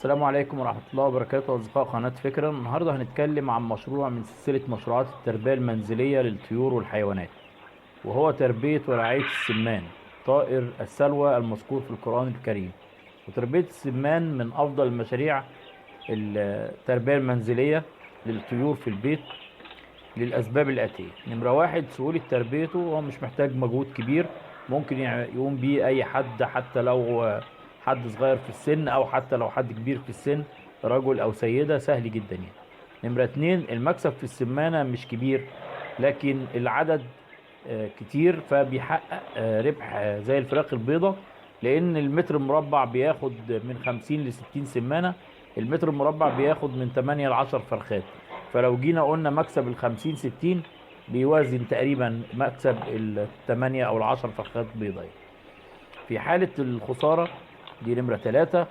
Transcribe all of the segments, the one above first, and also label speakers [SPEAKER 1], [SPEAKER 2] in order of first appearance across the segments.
[SPEAKER 1] السلام عليكم ورحمة الله وبركاته أصدقاء قناة فكرة. النهاردة هنتكلم عن مشروع من سلسلة مشروعات التربية المنزلية للطيور والحيوانات، وهو تربية ورعاية السمان، طائر السلوى المذكور في القرآن الكريم. وتربية السمان من أفضل المشاريع التربية المنزلية للطيور في البيت للأسباب الآتية. نمرة واحد، سهولة تربيته، هو مش محتاج مجهود كبير، ممكن يقوم بيه أي حد، حتى لو حد صغير في السن أو حتى لو حد كبير في السن، رجل أو سيدة، سهل جدا يعني. نمرة اتنين، المكسب في السمانة مش كبير، لكن العدد كتير، فبيحقق ربح زي الفراخ البيضة، لأن المتر المربع بياخد من 50 ل 60 سمانة. المتر المربع بياخد من 8 ل 10 فرخات، فلو جينا قلنا مكسب ال 50 60 بيوازن تقريبا مكسب ال 8 أو ال 10 فرخات بيضة. في حالة الخسارة، دي نمرة ثلاثة،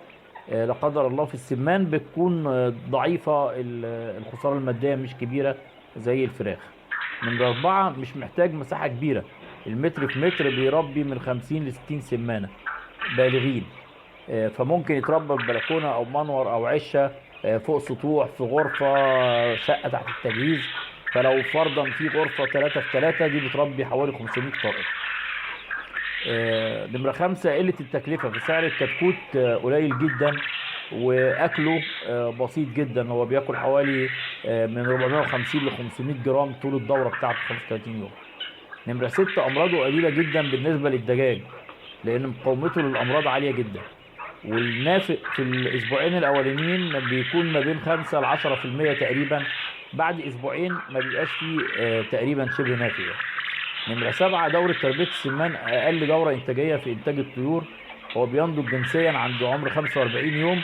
[SPEAKER 1] لا قدر الله في السمان بتكون ضعيفة، الخسارة المادية مش كبيرة زي الفراخ. نمرة أربعة، مش محتاج مساحة كبيرة، المتر في متر بيربي من 50 ل 60 سمانة بالغين. فممكن يتربى في بلكونة أو منور أو عشة، فوق سطوح، في غرفة، شقة تحت التجهيز. فلو فرضا في غرفة 3 في 3، دي بتربي حوالي 500 طائر. نمرة خمسة، قلة التكلفة، في سعر الكتكوت قليل جدا، وأكله بسيط جدا. هو بياكل حوالي من 450 ل 500 جرام طول الدورة بتاعته 35 يوم. نمرة ستة، أمراضه قليلة جدا بالنسبة للدجاج، لأن مقاومته للأمراض عالية جدا. والنافق في الأسبوعين الأولانيين بيكون ما بين 5 ل 10% تقريبا، بعد أسبوعين ما بيبقاش فيه تقريبا شبه نافق يعني. نمرة سبعة، دورة تربية السمان أقل دورة إنتاجية في إنتاج الطيور. هو بينضج جنسيا عند عمر 45 يوم،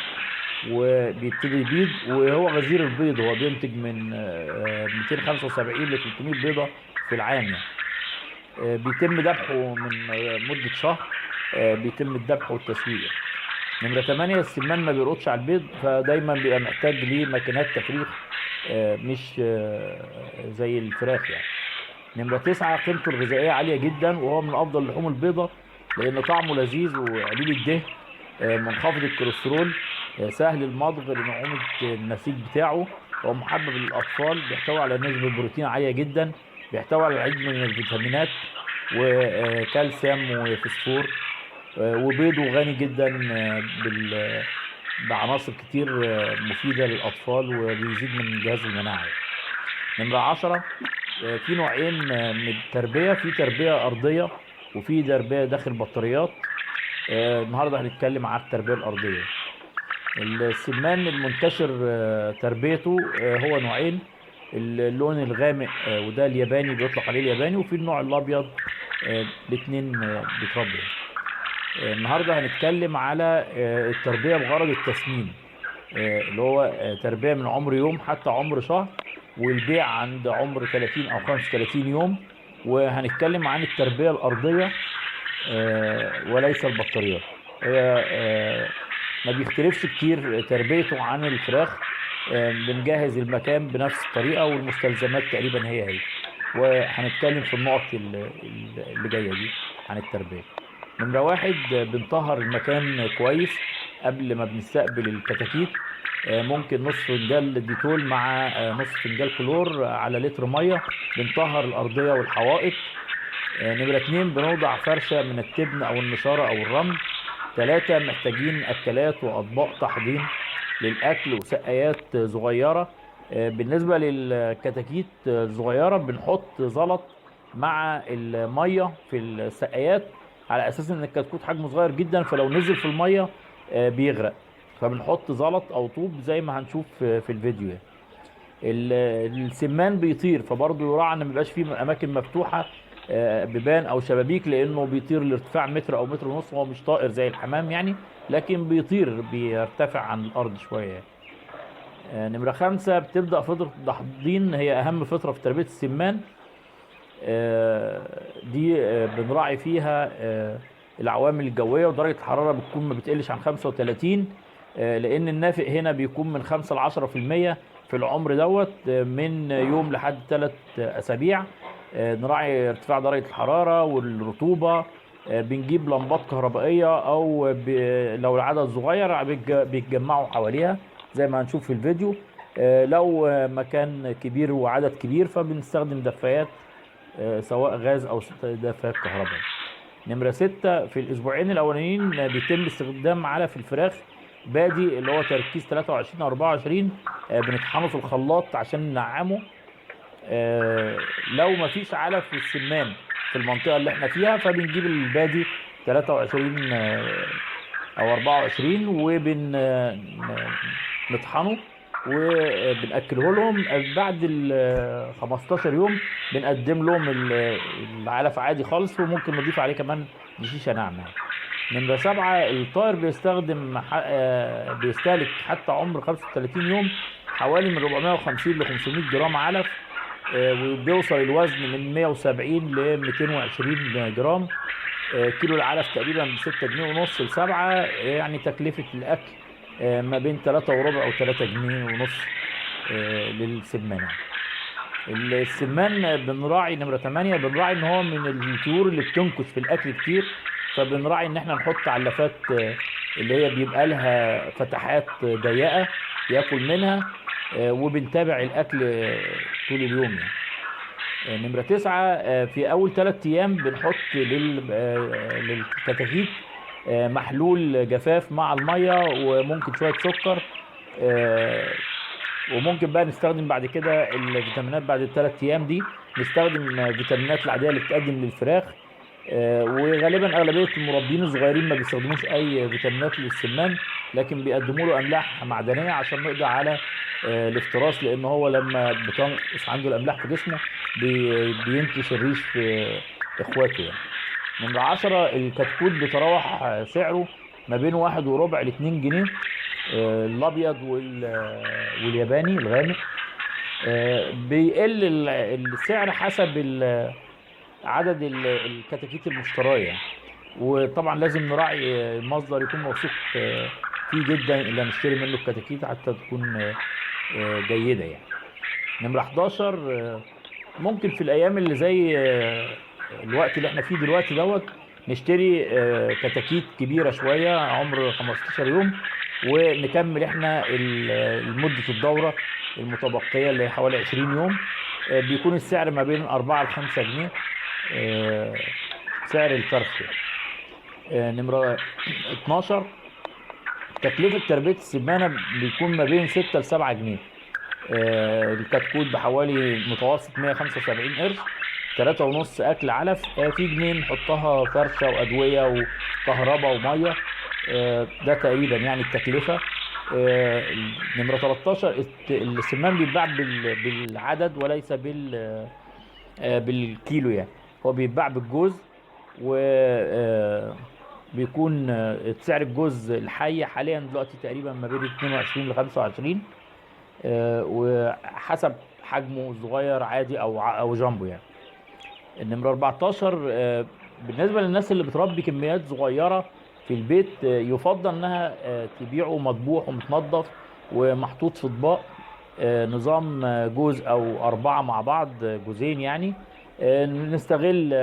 [SPEAKER 1] وبيبتدي يبيض، وهو غزير البيض، هو بينتج من 275 ل 300 بيضة في العام يعني. بيتم ذبحه من مدة شهر، بيتم الذبح والتسويق. نمرة 8، السمان ما بيرقدش على البيض، فدايما بيبقى محتاج ليه ماكينات تفريخ، مش زي الفراخ يعني. نمرة 9، قيمته الغذائية عالية جدا، وهو من أفضل لحوم البيضة، لأن طعمه لذيذ وقليل الدهن، منخفض الكوليسترول، سهل المضغ لنعومة النسيج بتاعه، هو محبب للأطفال، بيحتوي على نسبة بروتين عالية جدا، بيحتوي على العديد من الفيتامينات وكالسيوم وفسفور، وبيضه غني جدا بعناصر كتير مفيدة للأطفال، وبيزيد من جهاز المناعة. نمرة 10، في نوعين من التربية، في تربية أرضية وفي تربية داخل بطاريات. النهاردة هنتكلم عن التربية الأرضية. السمان المنتشر تربيته هو نوعين، اللون الغامق وده الياباني، بيطلق عليه الياباني، وفي النوع الأبيض. الاتنين بيتربوا. النهارده هنتكلم على التربية بغرض التسمين، اللي هو تربية من عمر يوم حتى عمر شهر، والبيع عند عمر 30 أو 35 يوم. وهنتكلم عن التربية الأرضية وليس البطاريات. هي ما بيختلفش كتير تربيته عن الفراخ، بنجهز المكان بنفس الطريقة، والمستلزمات تقريبا هي. وهنتكلم في النقط اللي جاية دي عن التربية. نمرة واحد، بنطهر المكان كويس قبل ما بنستقبل الكتاكيت. ممكن نصف فنجان ديتول مع نصف فنجان كلور على لتر مية، بنطهر الأرضية والحوائط. نمرة اتنين، بنوضع فرشة من التبن أو النشارة أو الرمل. تلاتة، محتاجين أكلات وأطباق تحضير للأكل وسقايات صغيرة. بالنسبة للكتاكيت الصغيرة بنحط زلط مع المية في السقايات، على أساس إن الكتكوت حجمه صغير جدا، فلو نزل في المية بيغرق، فبنحط زلط أو طوب زي ما هنشوف في الفيديو يعني. السمان بيطير، فبرضه يراعى ان ما يبقاش فيه اماكن مفتوحه، بيبان او شبابيك، لانه بيطير لارتفاع متر او متر ونص، هو مش طائر زي الحمام يعني، لكن بيطير، بيرتفع عن الارض شويه يعني. نمره خمسة، بتبدا فتره التحضير، هي اهم فتره في تربيه السمان. دي بنراعي فيها العوامل الجويه، ودرجه الحراره بتكون ما بتقلش عن 35، لان النافق هنا بيكون من 5 ل 10% في العمر دوت، من يوم لحد 3 اسابيع. نراعي ارتفاع درجه الحراره والرطوبه، بنجيب لمبات كهربائية، او لو العدد صغير بيتجمعوا حواليها زي ما هنشوف في الفيديو. لو مكان كبير وعدد كبير فبنستخدم دفايات، سواء غاز او دفايات كهربائية. نمرة 6، في الأسبوعين الأولانيين بيتم استخدام علف الفراخ بادي اللي هو تركيز 23 أو 24. بنطحنه في الخلاط عشان ننعمه. لو مفيش علف للسمان في المنطقة اللي احنا فيها فبنجيب البادي 23 أو 24 وبنطحنه وبنأكله لهم. بعد ال 15 يوم بنقدم لهم العلف عادي خالص، وممكن نضيف عليه كمان دشيشة ناعمة. نمرة 7، الطائر بيستهلك حتى عمر 35 يوم حوالي من 450 ل 500 جرام علف، وبيوصل الوزن من 170 ل 220 جرام. كيلو العلف تقريبا ب 6 جنيه ونص ل 7، يعني تكلفة الأكل ما بين 3 وربع و 3 جنيه ونص للسمان. السمان بنراعي نمرة 8، بنراعي ان هو من الطيور اللي بتنكش في الاكل كتير، فبنراعي ان احنا نحط علافات اللي هي بيبقى لها فتحات ضيقة ياكل منها، وبنتابع الاكل طول اليوم يعني. نمرة 9، في اول 3 ايام بنحط للكتاكيت محلول جفاف مع المية وممكن شوية سكر. وممكن بقى نستخدم بعد كده الفيتامينات بعد ال3 ايام دي، نستخدم الفيتامينات العاديه اللي بتقدم للفراخ. وغالبا اغلبيه المربين الصغيرين ما بيستخدموش اي فيتامينات للسمان، لكن بيقدموا له املاح معدنيه عشان نقضي على الافتراس، لان هو لما بتنقص عنده الاملاح في جسمه بينتش الريش في اخواته يعني. نمرة 10، الكتكوت بيتراوح سعره ما بين 1 وربع ل2 جنيه، الابيض والياباني الغامق. بيقل السعر حسب عدد الكتاكيت المشترايه يعني. وطبعا لازم نراعي مصدر يكون موثوق فيه جدا اللي هنشتري منه الكتاكيت حتى تكون جيده يعني. نمرة 11، ممكن في الايام اللي زي الوقت اللي احنا فيه دلوقتي نشتري كتاكيت كبيره شويه عمر 15 يوم، ونكمل احنا مده الدوره المتبقيه اللي هي حوالي 20 يوم. بيكون السعر ما بين 4 ل 5 جنيه سعر الفرخ. نمره 12، تكلفه تربيه السمانه بيكون ما بين 6 ل 7 جنيه. الكتكوت بحوالي متوسط 175 قرش، 3.5 اكل علف، في جنيه نحطها فرشه وادويه وكهرباء وميه. ده تقريبا يعني التكلفه. نمره 13، السمان بيتباع بالعدد وليس بالكيلو يعني، هو بيتباع بالجوز. و بيكون سعر الجوز الحي حاليا دلوقتي تقريبا ما بين 22 ل 25، وحسب حجمه صغير عادي او جامبو يعني. النمرة 14، بالنسبة للناس اللي بتربي كميات صغيرة في البيت، يفضل انها تبيعه مطبوح ومتنضف ومحطوط في اطباق، نظام جوز او 4 مع بعض، جوزين يعني. نستغل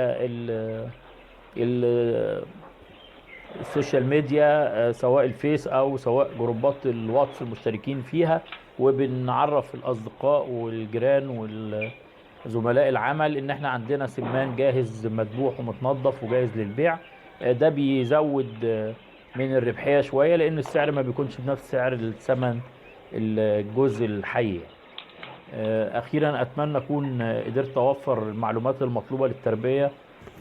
[SPEAKER 1] السوشيال ميديا، سواء الفيس او سواء جروبات الواتس المشتركين فيها، وبنعرف الاصدقاء والجيران وزملاء العمل ان احنا عندنا سمان جاهز مذبوح ومتنظف وجاهز للبيع. ده بيزود من الربحية شوية، لان السعر ما بيكونش بنفس سعر الثمن الجزء الحي. اخيرا اتمنى اكون قدرت اوفر المعلومات المطلوبة للتربية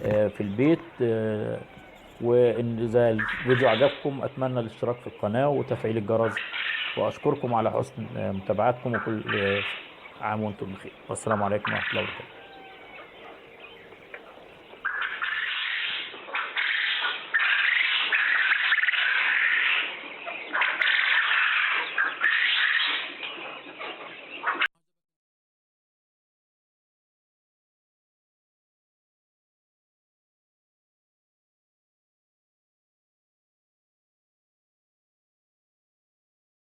[SPEAKER 1] في البيت. وإن إذا الفيديو عجبكم أتمنى الاشتراك في القناة وتفعيل الجرس، وأشكركم على حسن متابعتكم، وكل عام وأنتم بخير، والسلام عليكم ورحمة الله وبركاته.